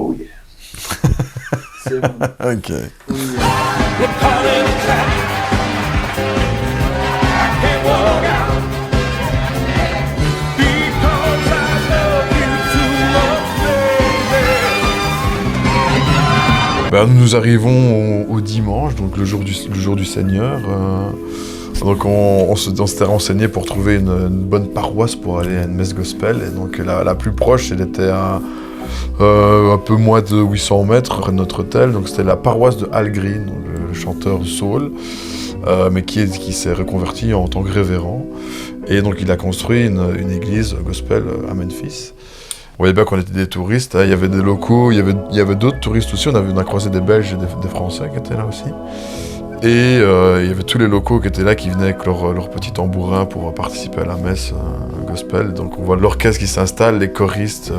Oh yeah. C'est bon. Ok. Oh yeah. Ben, nous arrivons au dimanche, donc le jour du Seigneur. Donc on s'était renseigné pour trouver une bonne paroisse pour aller à une messe gospel. Et donc la plus proche, elle était à un peu moins de 800 mètres près de notre hôtel. Donc c'était la paroisse de Al Green, donc le chanteur soul, mais qui s'est reconverti en tant que révérend. Et donc il a construit une église gospel à Memphis. On voyait bien qu'on était des touristes, hein. Il y avait des locaux, il y avait d'autres touristes aussi. On a croisé des Belges et des Français qui étaient là aussi. Et il y avait tous les locaux qui étaient là, qui venaient avec leur petit tambourin pour participer à la messe gospel. Donc on voit l'orchestre qui s'installe, les choristes,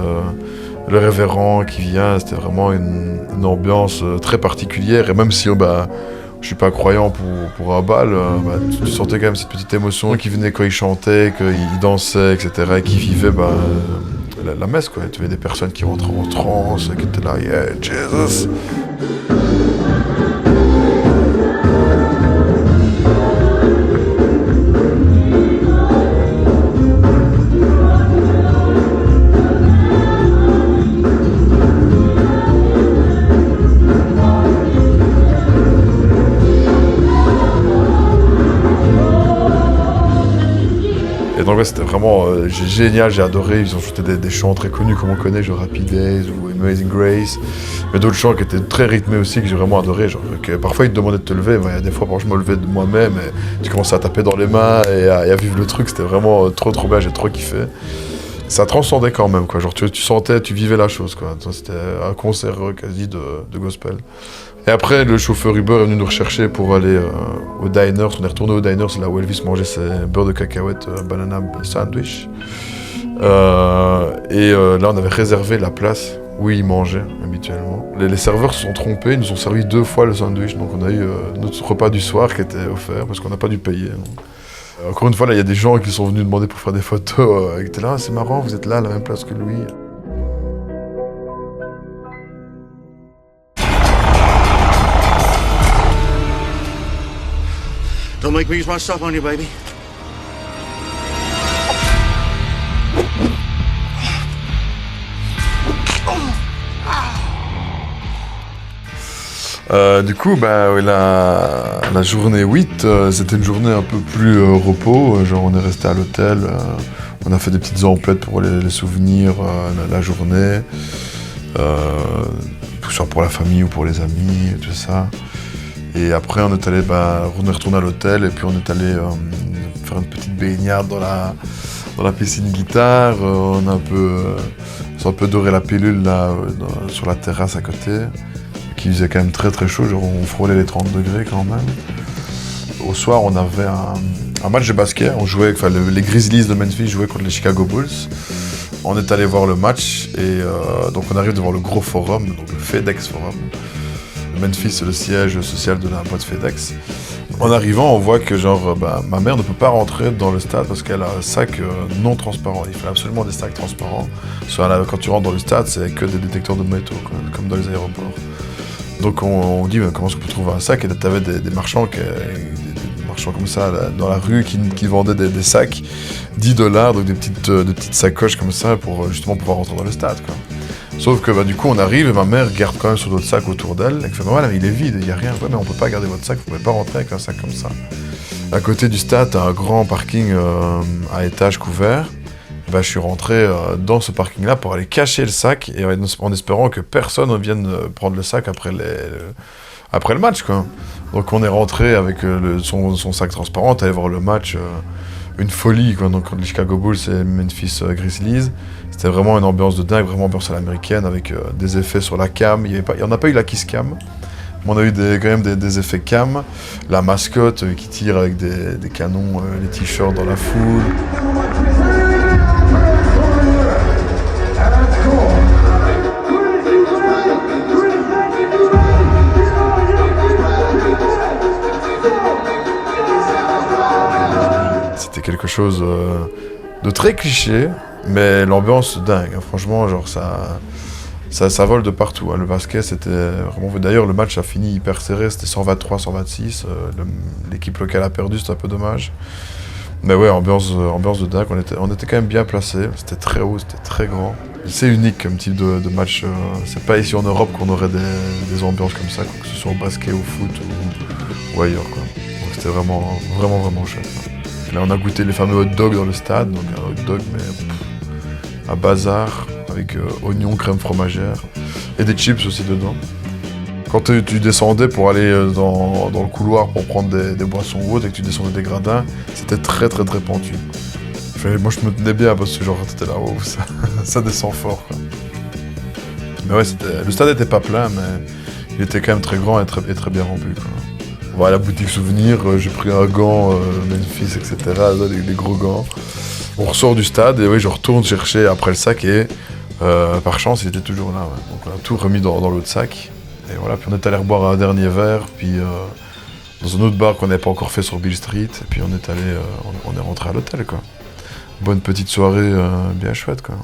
le révérend qui vient. C'était vraiment une ambiance très particulière. Et même si je suis pas croyant pour un bal, tu sentais quand même cette petite émotion qui venait quand il chantait, qu'il dansait, etc. Et qui vivait la messe, quoi. Tu avais des personnes qui rentraient en transe, qui étaient là, yeah, Jesus! Et donc ouais, c'était vraiment génial, j'ai adoré. Ils ont chanté des chants très connus comme on connaît, genre Happy Days ou Amazing Grace, mais d'autres chants qui étaient très rythmés aussi, que j'ai vraiment adoré. Genre, parfois ils te demandaient de te lever, mais des fois je me levais de moi-même et tu commençais à taper dans les mains et à vivre le truc. C'était vraiment trop bien, j'ai trop kiffé. Ça transcendait quand même, quoi. Genre tu sentais, tu vivais la chose, quoi. C'était un concert quasi de gospel. Et après, le chauffeur Uber est venu nous rechercher pour aller au diner. On est retourné au diner, c'est là où Elvis mangeait ses beurre de cacahuète, banana sandwich. Là, on avait réservé la place où il mangeait habituellement. Les serveurs se sont trompés, ils nous ont servi 2 fois le sandwich. Donc on a eu notre repas du soir qui était offert parce qu'on n'a pas dû payer. Encore une fois, là, il y a des gens qui sont venus demander pour faire des photos. Qui étaient là, ah, c'est marrant, vous êtes là à la même place que lui. Don't make me use my stuff on you, baby. Du coup, la journée 8, c'était une journée un peu plus repos. Genre, on est resté à l'hôtel, on a fait des petites emplettes pour les souvenirs, la journée, soit pour la famille ou pour les amis, tout ça. Et après, on est retourné à l'hôtel et puis on est allé faire une petite baignade dans la piscine guitare. On a un peu doré la pilule là, sur la terrasse à côté, qui faisait quand même très très chaud, genre on frôlait les 30 degrés quand même. Au soir, on avait un match de basket. On jouait, les Grizzlies de Memphis jouaient contre les Chicago Bulls. On est allé voir le match et donc on arrive devant le gros forum, donc le FedEx Forum. Memphis, c'est le siège social de la boîte FedEx. En arrivant, on voit que ma mère ne peut pas rentrer dans le stade parce qu'elle a un sac non transparent. Il fallait absolument des sacs transparents. Quand tu rentres dans le stade, c'est que des détecteurs de métaux, quoi, comme dans les aéroports. Donc on dit, comment est-ce qu'on peut trouver un sac? Et tu avais des marchands comme ça là, dans la rue qui vendaient des sacs, $10, donc des petites sacoches comme ça pour justement pouvoir rentrer dans le stade, quoi. Sauf que du coup on arrive et ma mère garde quand même sur d'autres sacs autour d'elle. Elle fait voilà, mais il est vide, il n'y a rien. Ouais, mais on peut pas garder votre sac, vous pouvez pas rentrer avec un sac comme ça. À côté du stade, t'as un grand parking à étage couvert. Je suis rentré dans ce parking-là pour aller cacher le sac et en espérant que personne ne vienne prendre le sac après le match, quoi. Donc on est rentré avec son sac transparent, allé voir le match, une folie, quoi. Donc les Chicago Bulls et Memphis Grizzlies. C'était vraiment une ambiance de dingue, vraiment ambiance à l'américaine avec des effets sur la cam. Il n'y en a pas eu la Kiss Cam, mais on a eu quand même des effets cam. La mascotte qui tire avec des canons, les t-shirts dans la foule. C'était quelque chose de très cliché, mais l'ambiance dingue, hein. Franchement, genre ça ça vole de partout. Hein. Le basket, c'était vraiment... D'ailleurs, le match a fini hyper serré, c'était 123-126. L'équipe locale a perdu, c'était un peu dommage. Mais ouais, ambiance de dingue, on était quand même bien placés. C'était très haut, c'était très grand. C'est unique comme type de match. C'est pas ici en Europe qu'on aurait des ambiances comme ça, que ce soit au basket, au foot ou ailleurs. Quoi. Donc c'était vraiment chouette. Là, on a goûté les fameux hot dogs dans le stade, donc un hot dog mais à bazar, avec oignons, crème fromagère et des chips aussi dedans. Quand tu descendais pour aller dans le couloir pour prendre des boissons ou autres et que tu descendais des gradins, c'était très pentu. Moi je me tenais bien parce que genre t'étais là, oh, ça descend fort. Quoi. Mais ouais, le stade était pas plein, mais il était quand même très grand et très bien rempli. Quoi. On va à la boutique souvenir, j'ai pris un gant Memphis, etc., des gros gants. On ressort du stade et oui, je retourne chercher après le sac et par chance il était toujours là. Ouais. Donc on a tout remis dans l'autre sac. Et voilà, puis on est allé reboire un dernier verre, puis dans un autre bar qu'on n'avait pas encore fait sur Beale Street, et puis on est rentré à l'hôtel, quoi. Bonne petite soirée bien chouette, quoi.